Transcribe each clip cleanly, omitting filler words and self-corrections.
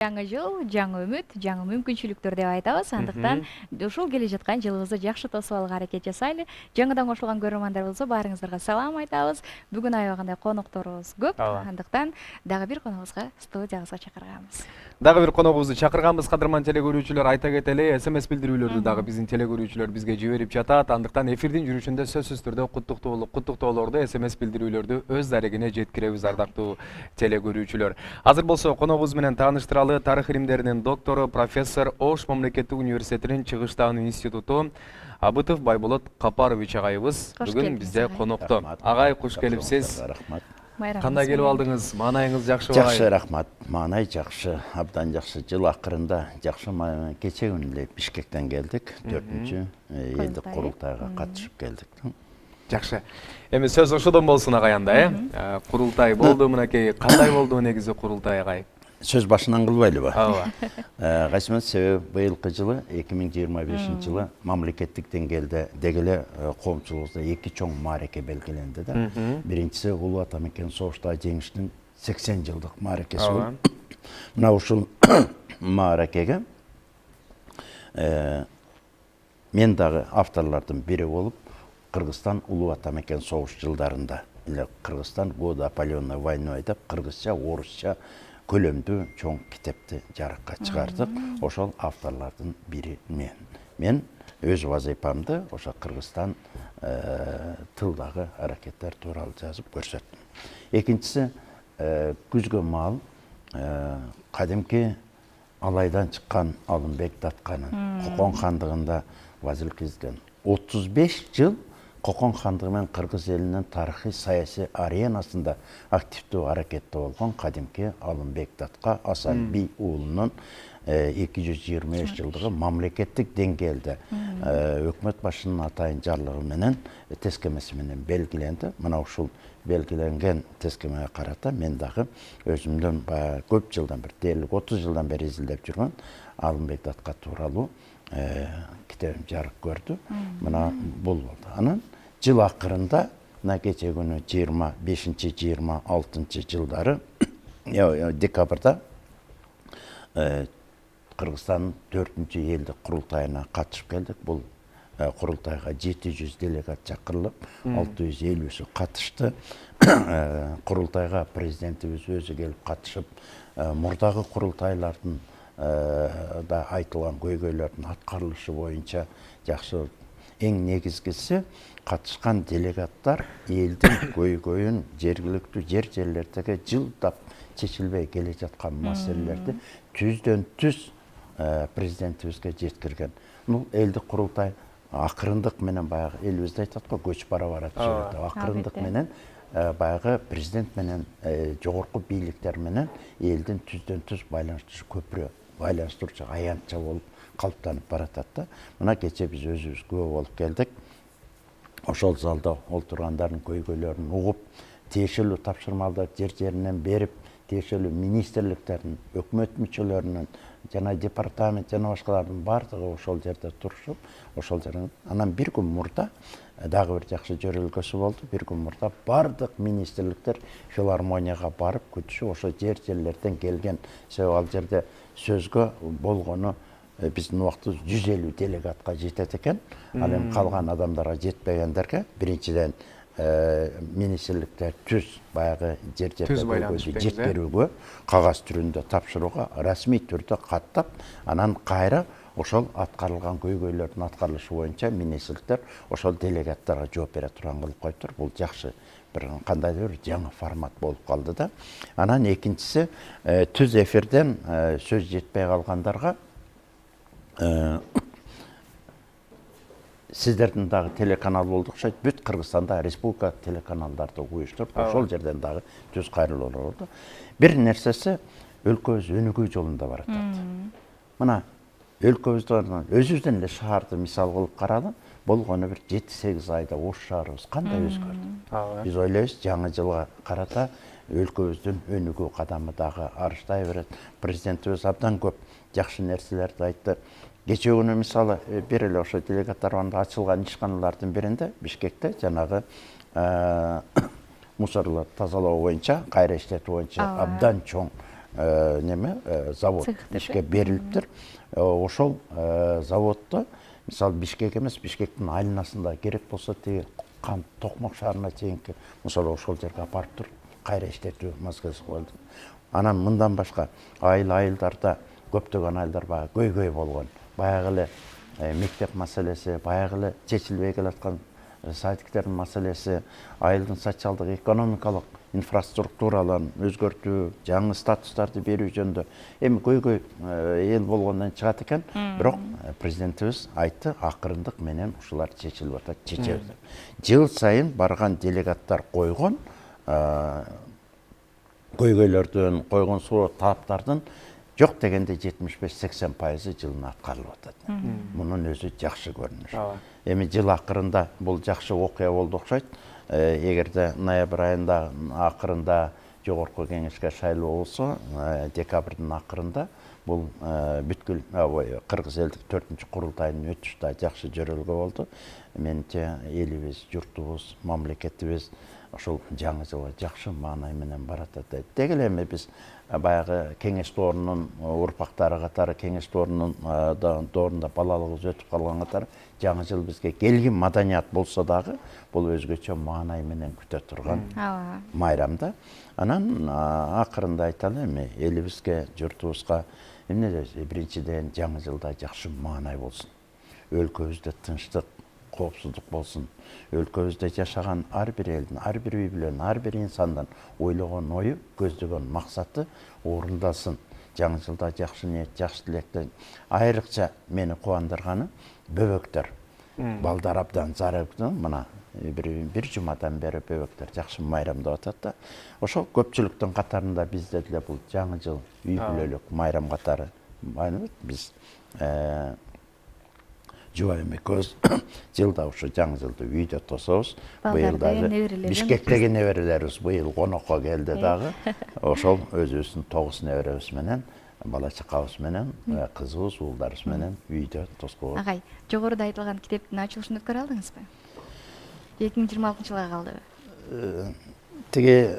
Жаңы жыл, жаңы үміт, жаңы мүмкіншіліктер деп айтабыз. Андықтан ушул келе жаткан жылыбызды жакшы тосуп алууга аракет жасайлы. Жаңыдан кошулган көрөрмандар болсо баарыңыздарга салам айтабыз. Бүгүн аябагандай конокторубуз көп. Ооба. Андықтан дагы бир коногубузга студиябызга чакырганбыз. Дагы бир коногубузду чакырганбыз, кадырман телегөрүүчүлөр. Айта кетели, СМС билдирүүлөрдү дагы биздин телегөрүүчүлөр бизге жиберип жатат. Андыктан эфирдин жүрүшүндө сөзсүз түрдө куттуктоолорду, СМС билдирүүлөрдү өз дарегине жеткиребиз, ардактуу телегөрүүчүлөр. Азыр болсо коногубуз менен тааныштыралы. Тарых илимдеринин доктору, профессор, Ош мамлекеттик университетинин Чыгыштагы институту Абытов Байболот Капарович агайыбыз бүгүн бизде конокто. Агай, куш келипсиз. Рахмат. Кандай келип алдыңыз? Маанайыңыз жакшыбы? Жакшы, рахмат. Маанай жакшы, абдан жакшы. Жыл акырында жакшы кече күнү эле Бишкектен келдик. 4-чү элдик курултайга катышып келдик. Жакшы. Эми сөз ошодон болсун агай анда, Курултай болду мынакей. Кандай болду негизи курултай агай? Сөз башынан кылбайлыбы? Ооба. Кайсымын себеби быйылкы жылы 2025 жылы мамлекеттик деңгээлде дегеле коомчулугубузда 2 чоң маареке белгиленди да. Биринчиси Улуу Ата Мекен согуштагы жеңиштин 80 жылдык маарекеси болду. Мына ушул маарекеге мен дагы авторлордун бири болуп, Кыргызстан Улуу Ата Мекен согуш жылдарында эле Кыргызстан годы Аполлонная война айтып, кыргызча, орусча көлөмдүү чоң китепти жарыкка чыгардык. Ошол авторлордун бири мен. Мен өз вазифамды ошо Кыргызстан тылдагы аракеттер тууралуу жазып көрсөттүм. Экинчиси, күзгө маал кадимки Алайдан чыккан Алымбек Датканын Кокон хандыгында вазир кизген 35 жыл Кокон хандыгы менен Кыргыз элинин тарыхый саясий аренасында активдүү аракетте болгон кадимки Алымбек Датка Асан Би уулунун 225 жылдыгы мамлекеттик деңгээлде өкмөт башынын атайын жарлыгы менен тескемеси менен белгиленди. Мына ушул белгиленген тескемеге карата мен дагы өзүмдүн көп жылдан бери, дээрлик 30 жылдан бери изилдеп жүргөн Алымбек Датка тууралуу китебим жарык көрдү. Мына бул болду. Анан жыл акырында мына кече күнү 25-26 жылдары декабрда Кыргызстандын 4-чү элдик курултайына катышып келдик. Бул курултайга 700 делегат чакырылып, 650сү катышты. Курултайга президентибиз өзү келип катышып, мурдагы курултайлардын да айтылган көйгөйлөрдүн аткарылышы боюнча жакшы. Эң негизгиси катышкан делегаттар элдин көйгөйүн жергиликтүү жерлердеги жылдап чечилбей келе жаткан маселелерди түздөн түз президентибизге жеткирген. Бул элдик курултай акырындык менен баягы элибизде айтат го, көч бара жүрөт. Акырындык менен баягы президент менен жогорку бийликтер менен элдин түздөн түз байланыштырышы көпүрө байланыштыруучу аянтча болуп калыптанып баратат да. Мына кече биз өзүбүз күбө болуп келдик. Ошол залда олтургандардын көйгөйлөрүн угуп, тиешелүү тапшырмаларды жер-жеринен берип, тиешелүү министрликтердин, өкмөт мүчөлөрүнүн жана департамент жана башкалардын бардыгы ошол жерде турушуп, ошол жерден анан бир күн мурда дагы бир жакшы жөрөлгөсү болду. Бир күн мурда бардык министрликтер филармонияга барып күтүшүп, ошо жерлерден келген, себеби ал жерде сөзгө болгону биздин убакта 150 делегатка жетет экен. Ал эми калган адамдарга жетпегендерге биринчиден министрликтер түз баягы жер-жерге жеткирүүгө, кагаз түрүндө тапшырууга, расмий түрдө каттап, анан кайра ошол аткарылган көйгөйлөрдүн аткарылышы боюнча министрликтер ошол делегаттарга жооп бере турган кылып коюптур. Бул жакшы бир кандайдыр бир жаңы формат болуп калды да. Анан экинчиси, түз эфирден сөз жетпей калгандарга сиздердин дагы телеканал болду окшойт. Бүт Кыргызстанда республика телеканалдарды уюштуруп, ошол жерден дагы түз кайрылуулар болду. Бир нерсеси өлкөбүз өнүгүү жолунда баратат. Мына өлкөбүздөн өзүбүздөн эле шаарды мисал кылып каралы, болгону бир 7-8 айда Ош шаарыбыз кандай өзгөрдү. Биз ойлойбуз, жаңы жылга карата өлкөбүздүн өнүгүү кадамы дагы арыштай берет. Президентибиз абдан көп жакшы нерселерди айтты. Кече күнү мисалы бир эле ошо делегаттар ачылган ишканалардын биринде Бишкекте жанагы мусорлорду тазалоо боюнча, кайра иштетүү боюнча абдан чоң неме завод Цехтер, ишке берилиптир. Ошол заводто мисалы Бишкек эмес, Бишкектин айланасында керек болсо тиги Кант Токмок шаарына чейинки мисалы ошол жерге апарып туруп кайра иштетүү маселеси болду. Анан мындан башка айылдарда көптөгөн айылдар баягы көйгөй болгон. Баягы эле мектеп маселеси, баягы эле чечилбей келаткан садиктердин маселеси, айылдын социалдык экономикалык инфраструктураларын өзгөртүү, жаңы статустарды берүү жөнүндө эми көйгөй эл болгондон чыгат экен. Бирок президентибиз айтты, акырындык менен ушулар чечилип атат, чечебиз. Жыл сайын барган делегаттар койгон көйгөйлөрдүн, койгон суроо талаптардын жок дегенде 75-80% жылына аткарылып атат. Мунун өзү жакшы көрүнүш. Эми жыл акырында бул жакшы окуя болду окшойт. Эгерде ноябрь айында акырында жогорку кеңешке шайлоо болсо, декабрдын акырында бул бүткүл кыргыз элдик 4-курултайынын өтүшү да жакшы жөрөлгө болду. Менимче элибиз, журтубуз, мамлекетибиз ошол жаңы жылга жакшы маанай менен баратат. Деги эле эми биз баягы кеңеш доорунун урпактары катары, кеңеш доорунун доорунда балалыгыбыз өтүп калган катары жаңы жыл бизге келгин маданият болсо дагы бул өзгөчө маанай менен күтө турган майрам да. Анан акырында айталы эми элибизге, журтубузга эмне биринчиден жаңы жылда жакшы маанай болсун. Өлкөбүздө тынчтык, коопсуздук болсун. Өлкөбүздө жашаган ар бир элдин, ар бир үй бүлөнүн, ар бир инсандын ойлогон ою, көздөгөн максаты орундалсын. Жаңы жылда жакшы ниет, жакшы тилектер. Айрыкча мени кубандырганы бөбөктөр. Балдар абдан зарыктын, мына бир жумадан бери бөбөктөр жакшы майрамдап атат да. Ошол көпчүлүктүн катарында бизде деле бул жаңы жыл үй бүлөлүк майрам катары биз жубайым экөөбүз жылда ушу жаңы жылды үйдө тособуз. Быйыл дагы Бишкектеги неберелерибиз быйыл конокко келди дагы. Ошол өзүбүздүн 9 неберебиз менен, бала чакабыз менен, кызыбыз, уулдарыбыз менен үйдө тоскообуз. Агай, жогоруда айтылган китептин ачылышын өткөрө алдыңызбы? 2026-жылга калдыбы? Тиги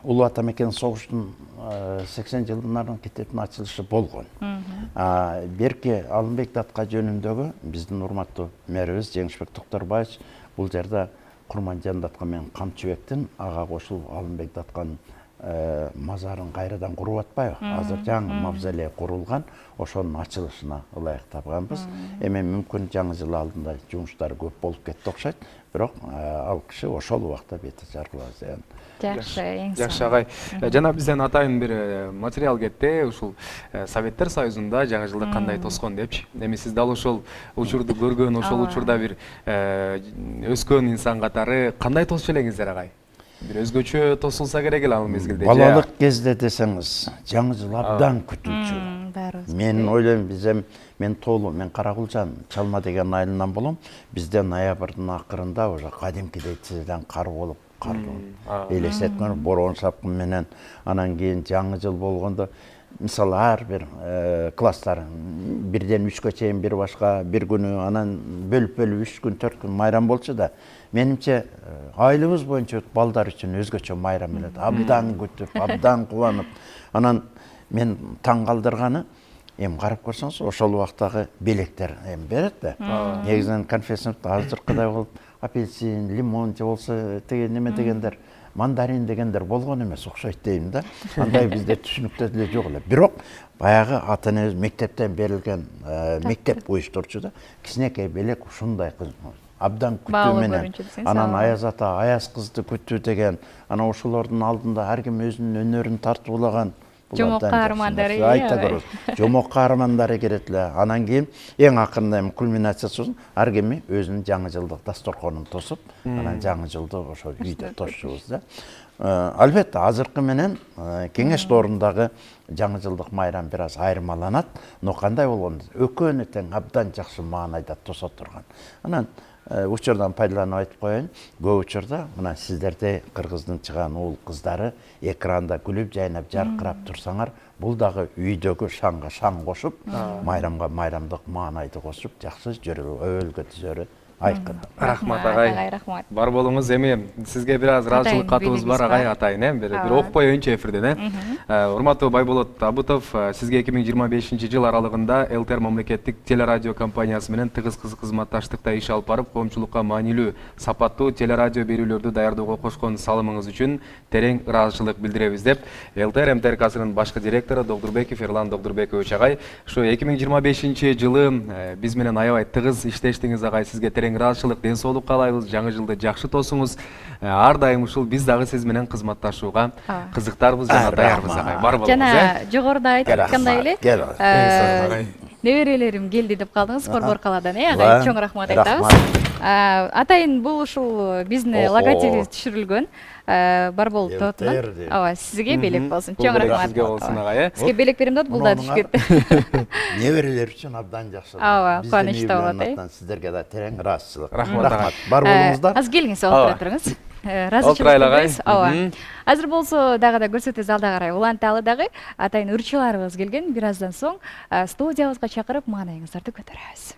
Улуу Ата Мекен согуштун 80 жылдын китептин ачылышы болгон. Берки Алымбек датка жөнүндөгү биздин урматтуу мэрибиз Жеңишбек Токторбаевич бул жерде Курманжан датка менен Камчыбектин ага кошулуп Алымбек датканын мазарын кайрадан куруп атпайбы? Азыр жаңы мавзолей курулган, ошонун ачылышына ылайык тапканбыз. Эми мүмкүн жаңы жыл алдында жумуштар көп болуп кетти окшойт, бирок ал киши ошол убакта бет ачар кылабыз. Жакшы, эң жакшы агай. Жана бизден атайын бир материал кетти, ушул Советтер Союзунда жаңы жылды кандай тоскон депчи. Эми сиз дал ошол учурду көргөн, ошол учурда бир өскөн инсан катары кандай тосчу элеңиздер агай? Бир өзгөчө тосулса керек эле ал мезгилде. Балалык кезде десеңиз, жаңы жыл абдан күтүүчү. Мен ойлойм, мен Тоолу, мен Каракулчан, Чалма деген айылынан болом. Бизде ноябрдын акырында уже кадимкидей тизеден кар болуп, кар элестеткөн бороон шапкын менен, анан кийин жаңы жыл болгондо мисалы ар бир класстар 1-ден 3-кө чейин бир башка, бир күнү анан бөлүп 3 күн, 4 күн майрам болчу да. Менимче айылыбыз боюнча балдар үчүн өзгөчө майрам эле. Абдан күтүп, абдан кубанып. Анан мен таң калтырганы, эми карап көрсөңүз, ошол убактагы белектер эми берет да. Негизинен конфетсиновду азыркыдай болуп, апельсин, лимон же болсо тиги неме дегендер, мандарин дегендер болгон эмес окшойт дейм да. Андай бизде түшүнүктө деле жок эле. Бирок баягы ата энебиз мектептен берилген мектеп уюштурчу да, кичинекей белек ушундай абдан күтүү менен, анан Аяз ата, Аяз кызды күтүү деген, анан ошолордун алдында ар ким өзүнүн өнөрүн тартуулаган жомок каармандары, айта көрөбүз. Жомок каармандары кирет эле. Анан кийин эң акырында кульминациясы ар кими өзүнүн жаңы жылдык дасторконун тосуп, анан жаңы жылды ошо үйдө тосчубуз да. Албетте азыркы менен кеңеш доорундагы жаңы жылдык майрам бир аз айырмаланат, но кандай болгондо экөөнү тең абдан жакшы маанайда тосо турган. Анан учурдан пайдаланып айтып коеюн, көп учурда мына сиздерде кыргыздын чыган уул кыздары экранда күлүп жайнап жаркырап турсаңар, бул дагы үйдөгү шаңга шаң кошуп, майрамга майрамдык маанайды кошуп, жакшы жөрөлгө түзөрү айкын. Рахмат агай. Рахмат. Бар болуңуз. Эми сизге бир аз ыраазычылык катыбыз бар агай, атайын, бир окпой өйүнчө эфирден, Урматтуу Байболот Абутов, сизге 2025-жыл аралыгында ЛТР мамлекеттик телерадио компаниясы менен тыгыз кызматташтыкта иш алып барып, коомчулукка маанилүү, сапаттуу телерадио берүүлөрдү даярдоого кошкон салымыңыз үчүн терең ыраазычылык билдиребиз деп ЛТР МТРКсынын башкы директору Догдурбеков Эрлан Догдурбекович агай, ушу 2025-жылы биз менен аябай тыгыз иштештиңиз агай, сизге терең ыраазычылык, ден соолук каалайбыз, жаңы жылды жакшы тосуңуз. Ар дайым ушул биз дагы сиз менен кызматташууга кызыктарбыз жана даярбыз агай. Бар болуңуз. Жана жогоруда айткандай эле, неберелерим келди деп калдыңыз Борбор калаадан, агай, чоң рахмат айтабыз. Атайын бул ушул биздин логотипибиз түшүрүлгөн. Бар болуп тоотунан. Ооба, сизге белек болсун. Чоң рахмат. Сизге болсун агай. Сизге белек берем деп бул да түшүп кетти. Неберелер үчүн абдан жакшы. Ооба, кубанычтуу болот. Сиздерге да терең ыраазычылык. Рахмат. Бар болуңуздар. Азыр келиңиз, олтура туруңуз. Ыраазычылык. Ооба. Азыр болсо дагы да көрсөтөбүз, алда карай уланталы дагы. Атайын ырчыларыбыз келген. Бир аздан соң студиябызга чакырып маанайыңыздарды көтөрөбүз.